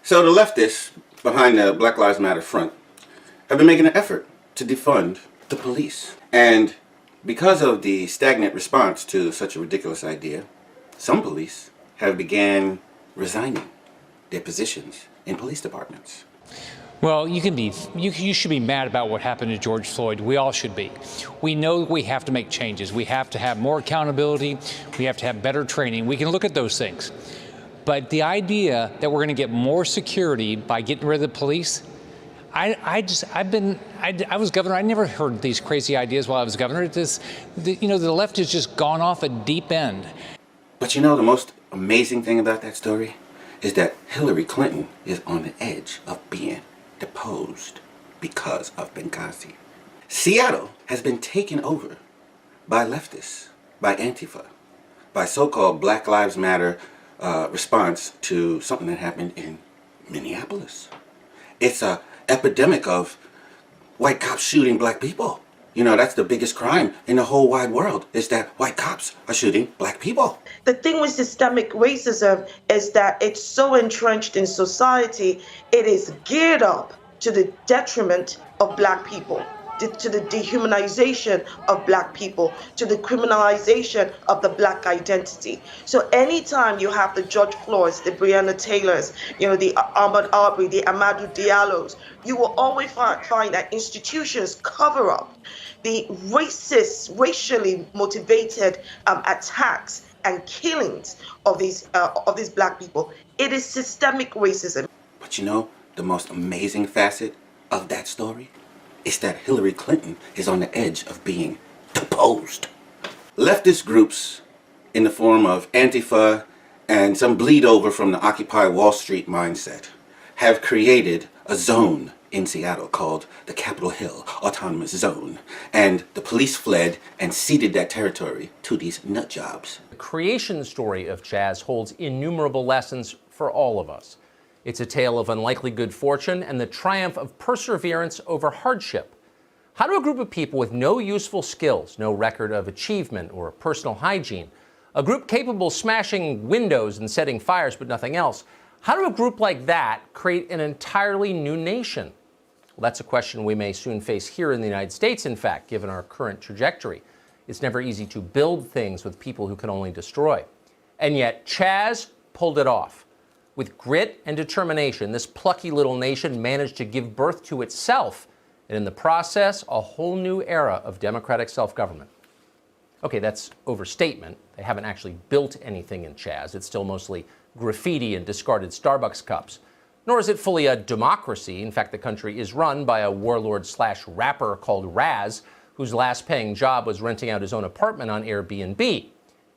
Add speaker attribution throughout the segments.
Speaker 1: So the leftists behind the Black Lives Matter front have been making an effort to defund the police. And because of the stagnant response to such a ridiculous idea, some police have began resigning their positions in police departments.
Speaker 2: Well, you should be mad about what happened to George Floyd. We all should be. We know we have to make changes. We have to have more accountability. We have to have better training. We can look at those things. But the idea that we're going to get more security by getting rid of the police, I was governor. I never heard these crazy ideas while I was governor. The left has just gone off a deep end.
Speaker 1: But you know, the most amazing thing about that story is that Hillary Clinton is on the edge of being deposed because of Benghazi. Seattle has been taken over by leftists, by Antifa, by so-called Black Lives Matter response to something that happened in Minneapolis. It's an epidemic of white cops shooting black people. You know, that's the biggest crime in the whole wide world, is that white cops are shooting black people.
Speaker 3: The thing with systemic racism is that it's so entrenched in society, it is geared up to the detriment of black people, to the dehumanization of black people, to the criminalization of the black identity. So anytime you have the George Floyds, the Breonna Taylors, the Ahmaud Arbery, the Amadou Diallos, you will always find that institutions cover up the racist, racially motivated attacks and killings of these black people. It is systemic racism.
Speaker 1: But you know, the most amazing facet of that story is that Hillary Clinton is on the edge of being deposed. Leftist groups in the form of Antifa and some bleed over from the Occupy Wall Street mindset have created a zone in Seattle called the Capitol Hill Autonomous Zone. And the police fled and ceded that territory to these nut jobs.
Speaker 4: The creation story of Chaz holds innumerable lessons for all of us. It's a tale of unlikely good fortune and the triumph of perseverance over hardship. How do a group of people with no useful skills, no record of achievement or personal hygiene, a group capable of smashing windows and setting fires but nothing else, how do a group like that create an entirely new nation? Well, that's a question we may soon face here in the United States, in fact, given our current trajectory. It's never easy to build things with people who can only destroy. And yet, Chaz pulled it off. With grit and determination, this plucky little nation managed to give birth to itself, and in the process, a whole new era of democratic self-government. Okay, that's overstatement. They haven't actually built anything in Chaz. It's still mostly graffiti and discarded Starbucks cups. Nor is it fully a democracy. In fact, the country is run by a warlord/rapper called Raz, whose last paying job was renting out his own apartment on Airbnb.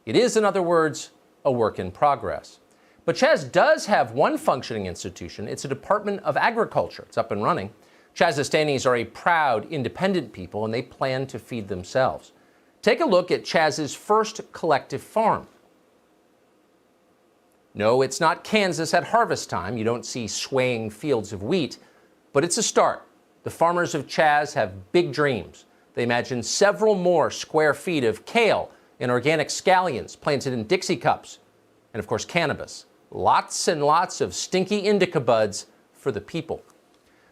Speaker 4: It is, in other words, a work in progress. But Chaz does have one functioning institution. It's a Department of Agriculture. It's up and running. Chazistanis are a proud, independent people, and they plan to feed themselves. Take a look at Chaz's first collective farm. No, it's not Kansas at harvest time. You don't see swaying fields of wheat, but it's a start. The farmers of Chaz have big dreams. They imagine several more square feet of kale and organic scallions planted in Dixie cups, and of course cannabis. Lots and lots of stinky indica buds for the people.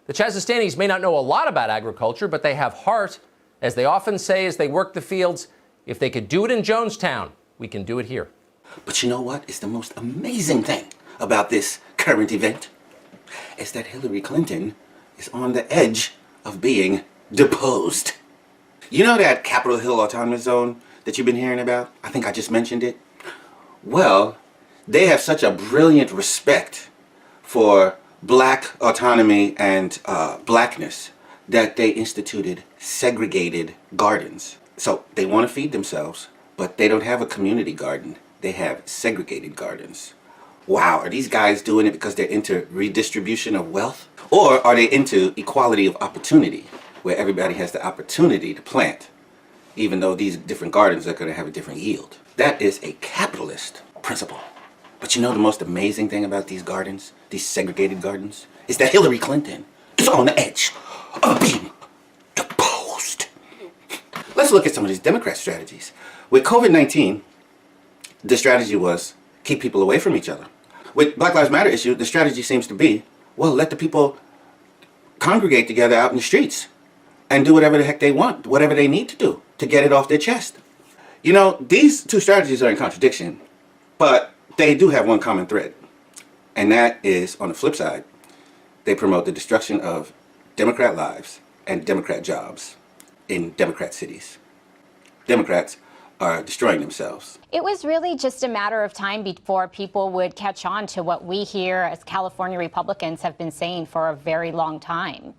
Speaker 4: The Chazistanis may not know a lot about agriculture, but they have heart. As they often say as they work the fields, if they could do it in Jonestown, we can do it here.
Speaker 1: But you know what is the most amazing thing about this current event? Is that Hillary Clinton is on the edge of being deposed. You know that Capitol Hill Autonomous Zone that you've been hearing about? I think I just mentioned it. Well, they have such a brilliant respect for black autonomy and blackness that they instituted segregated gardens. So they want to feed themselves, but they don't have a community garden. They have segregated gardens. Wow, are these guys doing it because they're into redistribution of wealth? Or are they into equality of opportunity, where everybody has the opportunity to plant, even though these different gardens are going to have a different yield? That is a capitalist principle. But you know the most amazing thing about these gardens, these segregated gardens, is that Hillary Clinton is on the edge of being deposed. Let's look at some of these Democrat strategies. With COVID-19, the strategy was keep people away from each other. with Black Lives Matter issue, the strategy seems to be, well, let the people congregate together out in the streets and do whatever the heck they want, whatever they need to do to get it off their chest. You know, these two strategies are in contradiction, but they do have one common thread. And that is, on the flip side, they promote the destruction of Democrat lives and Democrat jobs in Democrat cities. Democrats are destroying themselves.
Speaker 5: It was really just a matter of time before people would catch on to what we here as California Republicans have been saying for a very long time.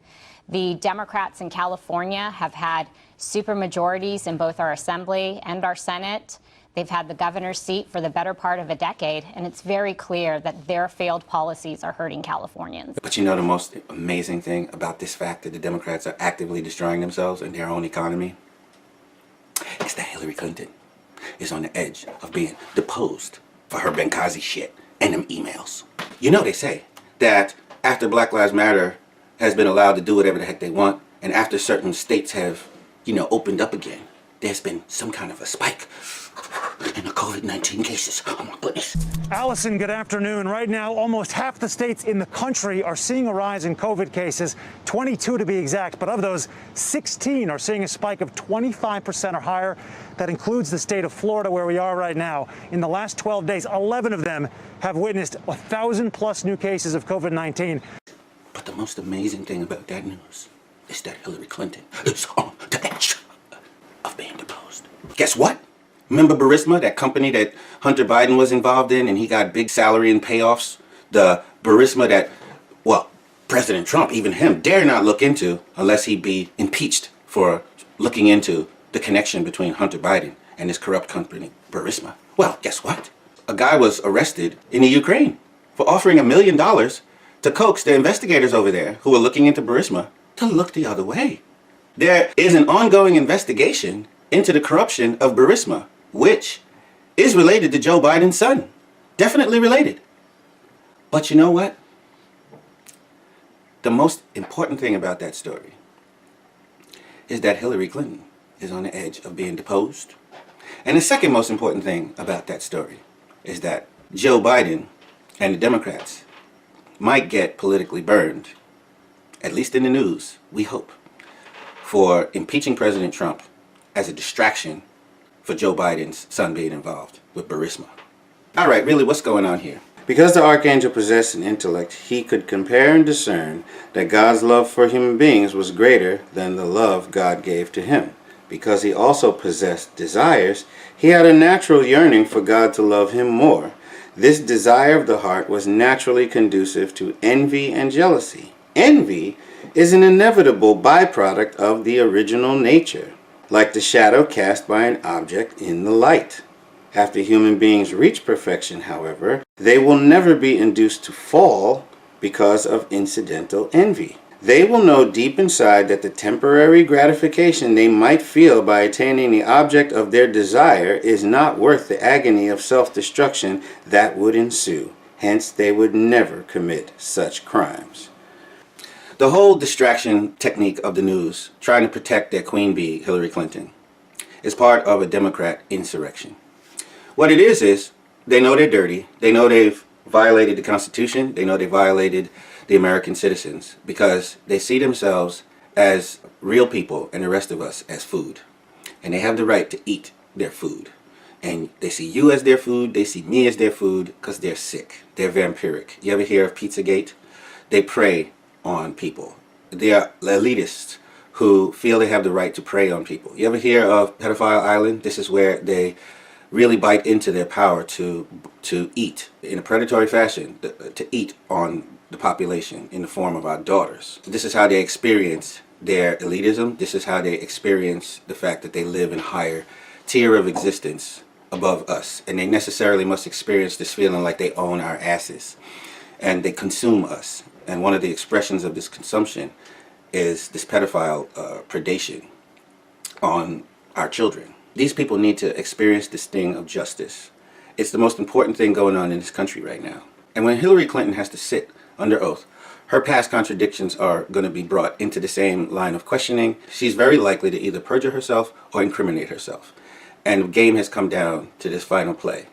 Speaker 5: The Democrats in California have had supermajorities in both our Assembly and our Senate. They've had the governor's seat for the better part of a decade, and it's very clear that their failed policies are hurting Californians.
Speaker 1: But you know the most amazing thing about this fact that the Democrats are actively destroying themselves and their own economy? It's that Hillary Clinton is on the edge of being deposed for her Benghazi shit and them emails. You know they say that after Black Lives Matter has been allowed to do whatever the heck they want, and after certain states have, you know, opened up again, there's been some kind of a spike in the COVID-19 cases. Oh my goodness.
Speaker 6: Allison, good afternoon. Right now, almost half the states in the country are seeing a rise in COVID cases, 22 to be exact. But of those, 16 are seeing a spike of 25% or higher. That includes the state of Florida, where we are right now. In the last 12 days, 11 of them have witnessed 1,000+ new cases of COVID-19.
Speaker 1: But the most amazing thing about that news is that Hillary Clinton is on the edge of being deposed. Guess what? Remember Burisma, that company that Hunter Biden was involved in, and he got big salary and payoffs? The Burisma that, well, President Trump, even him, dare not look into unless he be impeached for looking into the connection between Hunter Biden and his corrupt company, Burisma. Well, guess what? A guy was arrested in the Ukraine for offering $1 million to coax the investigators over there who were looking into Burisma to look the other way. There is an ongoing investigation into the corruption of Burisma, which is related to Joe Biden's son. Definitely related. But you know what? The most important thing about that story is that Hillary Clinton is on the edge of being deposed. And the second most important thing about that story is that Joe Biden and the Democrats might get politically burned, at least in the news, we hope, for impeaching President Trump as a distraction for Joe Biden's son being involved with Burisma. All right, really, what's going on here? Because the archangel possessed an intellect, he could compare and discern that God's love for human beings was greater than the love God gave to him. Because he also possessed desires, he had a natural yearning for God to love him more. This desire of the heart was naturally conducive to envy and jealousy. Envy is an inevitable byproduct of the original nature, like the shadow cast by an object in the light. After human beings reach perfection, however, they will never be induced to fall because of incidental envy. They will know deep inside that the temporary gratification they might feel by attaining the object of their desire is not worth the agony of self-destruction that would ensue. Hence, they would never commit such crimes. The whole distraction technique of the news, trying to protect their queen bee, Hillary Clinton, is part of a Democrat insurrection. What it is they know they're dirty. They know they've violated the Constitution. They know they violated the American citizens because they see themselves as real people and the rest of us as food. And they have the right to eat their food. And they see you as their food. They see me as their food because they're sick. They're vampiric. You ever hear of Pizzagate? They prey on people. They are elitists who feel they have the right to prey on people. You ever hear of Pedophile Island? This is where they really bite into their power to eat in a predatory fashion, to eat on the population in the form of our daughters. This is how they experience their elitism. This is how they experience the fact that they live in a higher tier of existence above us. And they necessarily must experience this feeling like they own our asses. And they consume us. And one of the expressions of this consumption is this pedophile predation on our children. These people need to experience this thing of justice. It's the most important thing going on in this country right now. And when Hillary Clinton has to sit under oath, her past contradictions are going to be brought into the same line of questioning. She's very likely to either perjure herself or incriminate herself. And the game has come down to this final play.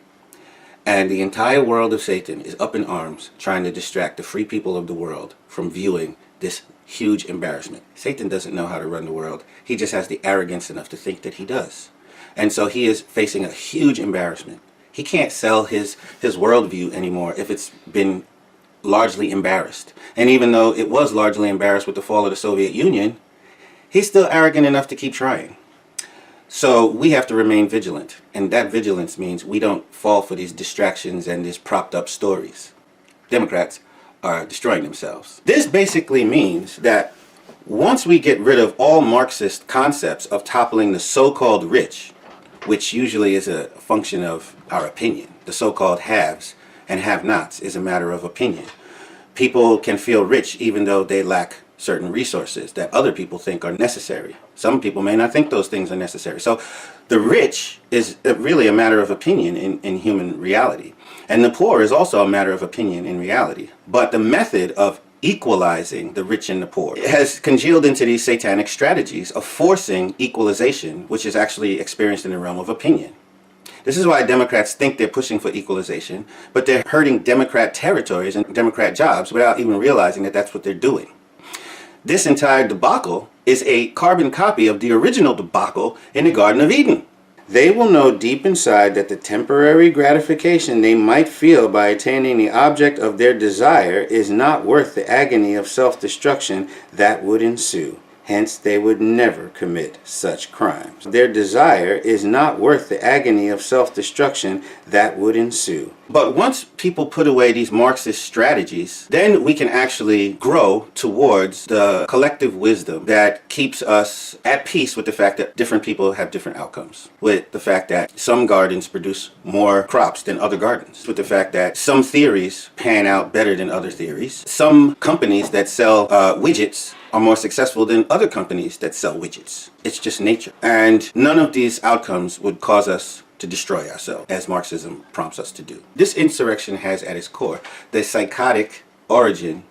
Speaker 1: And the entire world of Satan is up in arms trying to distract the free people of the world from viewing this huge embarrassment. Satan doesn't know how to run the world. He just has the arrogance enough to think that he does. And so he is facing a huge embarrassment. He can't sell his worldview anymore if it's been largely embarrassed. And even though it was largely embarrassed with the fall of the Soviet Union, he's still arrogant enough to keep trying. So we have to remain vigilant. And that vigilance means we don't fall for these distractions and these propped up stories. Democrats are destroying themselves. This basically means that once we get rid of all Marxist concepts of toppling the so-called rich, which usually is a function of our opinion, the so-called haves and have-nots is a matter of opinion. People can feel rich even though they lack certain resources that other people think are necessary. Some people may not think those things are necessary. So the rich is really a matter of opinion in human reality. And the poor is also a matter of opinion in reality. But the method of equalizing the rich and the poor has congealed into these satanic strategies of forcing equalization, which is actually experienced in the realm of opinion. This is why Democrats think they're pushing for equalization, but they're hurting Democrat territories and Democrat jobs without even realizing that that's what they're doing. This entire debacle is a carbon copy of the original debacle in the Garden of Eden. They will know deep inside that the temporary gratification they might feel by attaining the object of their desire is not worth the agony of self-destruction that would ensue. Hence, they would never commit such crimes. Their desire is not worth the agony of self-destruction that would ensue. But once people put away these Marxist strategies, then we can actually grow towards the collective wisdom that keeps us at peace with the fact that different people have different outcomes, with the fact that some gardens produce more crops than other gardens, with the fact that some theories pan out better than other theories, some companies that sell widgets are more successful than other companies that sell widgets. It's just nature. And none of these outcomes would cause us to destroy ourselves, as Marxism prompts us to do. This insurrection has at its core the psychotic origin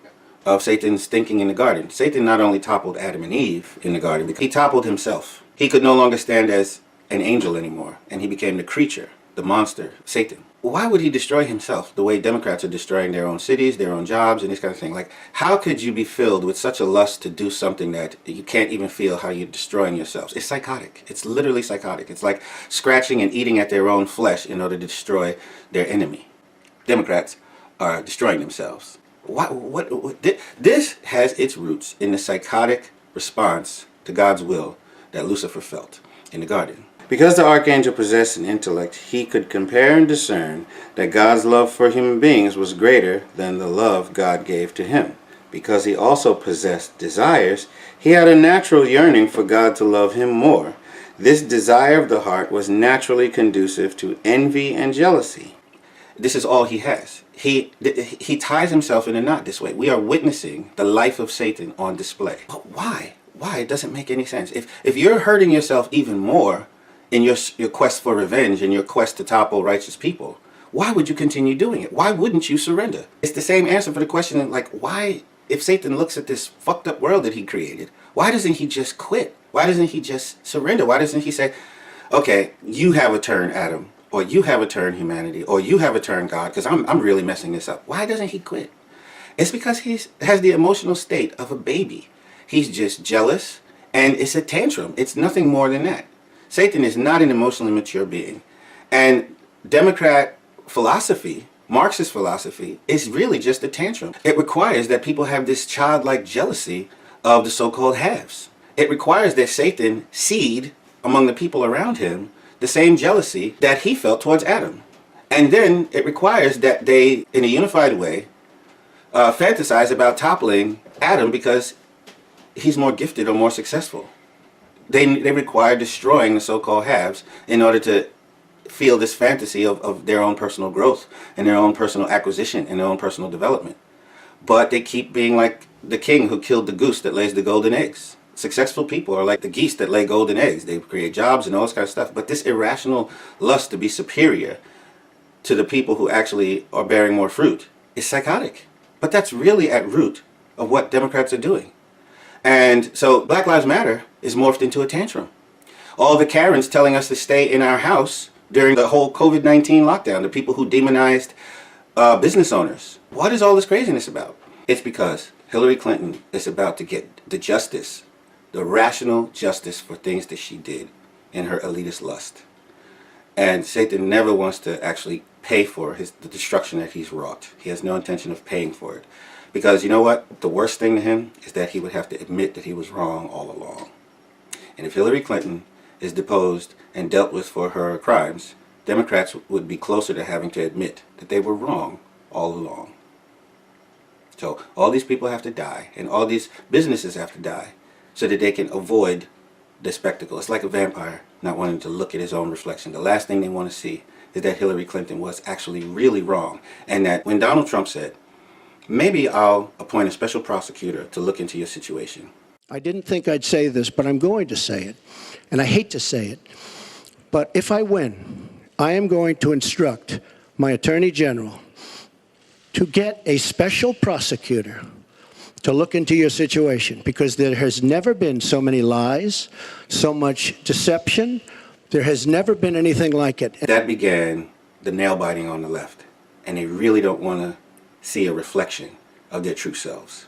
Speaker 1: of Satan's thinking in the garden. Satan not only toppled Adam and Eve in the garden, but he toppled himself. He could no longer stand as an angel anymore, and he became the creature, the monster, Satan. Why would he destroy himself the way Democrats are destroying their own cities, their own jobs, and this kind of thing? Like, how could you be filled with such a lust to do something that you can't even feel how you're destroying yourselves? It's psychotic. It's literally psychotic. It's like scratching and eating at their own flesh in order to destroy their enemy. Democrats are destroying themselves. This has its roots in the psychotic response to God's will that Lucifer felt in the garden. Because the archangel possessed an intellect, he could compare and discern that God's love for human beings was greater than the love God gave to him. Because he also possessed desires, he had a natural yearning for God to love him more. This desire of the heart was naturally conducive to envy and jealousy. This is all he has. He ties himself in a knot this way. We are witnessing the life of Satan on display. But why? Why? It doesn't make any sense. If you're hurting yourself even more in your quest for revenge and your quest to topple righteous people, why would you continue doing it? Why wouldn't you surrender? It's the same answer for the question, like, why, if Satan looks at this fucked up world that he created, why doesn't he just quit? Why doesn't he just surrender? Why doesn't he say, okay, you have a turn, Adam, or you have a turn, humanity, or you have a turn, God, because I'm really messing this up. Why doesn't he quit? It's because he has the emotional state of a baby. He's just jealous, and it's a tantrum. It's nothing more than that. Satan is not an emotionally mature being. And Democrat philosophy, Marxist philosophy, is really just a tantrum. It requires that people have this childlike jealousy of the so-called haves. It requires that Satan seed among the people around him the same jealousy that he felt towards Adam. And then it requires that they, in a unified way, fantasize about toppling Adam because he's more gifted or more successful. They require destroying the so-called haves in order to feel this fantasy of their own personal growth and their own personal acquisition and their own personal development. But they keep being like the king who killed the goose that lays the golden eggs. Successful people are like the geese that lay golden eggs. They create jobs and all this kind of stuff. But this irrational lust to be superior to the people who actually are bearing more fruit is psychotic. But that's really at root of what Democrats are doing. And so Black Lives Matter is morphed into a tantrum. All the Karens telling us to stay in our house during the whole COVID-19 lockdown, the people who demonized business owners. What is all this craziness about? It's because Hillary Clinton is about to get the justice, the rational justice for things that she did in her elitist lust. And Satan never wants to actually pay for the destruction that he's wrought. He has no intention of paying for it. Because you know what? The worst thing to him is that he would have to admit that he was wrong all along. And if Hillary Clinton is deposed and dealt with for her crimes, Democrats would be closer to having to admit that they were wrong all along. So all these people have to die, and all these businesses have to die, so that they can avoid the spectacle. It's like a vampire not wanting to look at his own reflection. The last thing they want to see is that Hillary Clinton was actually really wrong. And that when Donald Trump said, maybe I'll appoint a special prosecutor to look into your situation.
Speaker 7: I didn't think I'd say this, but I'm going to say it. And I hate to say it. But if I win, I am going to instruct my Attorney General to get a special prosecutor to look into your situation, because there has never been so many lies, so much deception. There has never been anything like it.
Speaker 1: That began the nail biting on the left, and they really don't want to see a reflection of their true selves.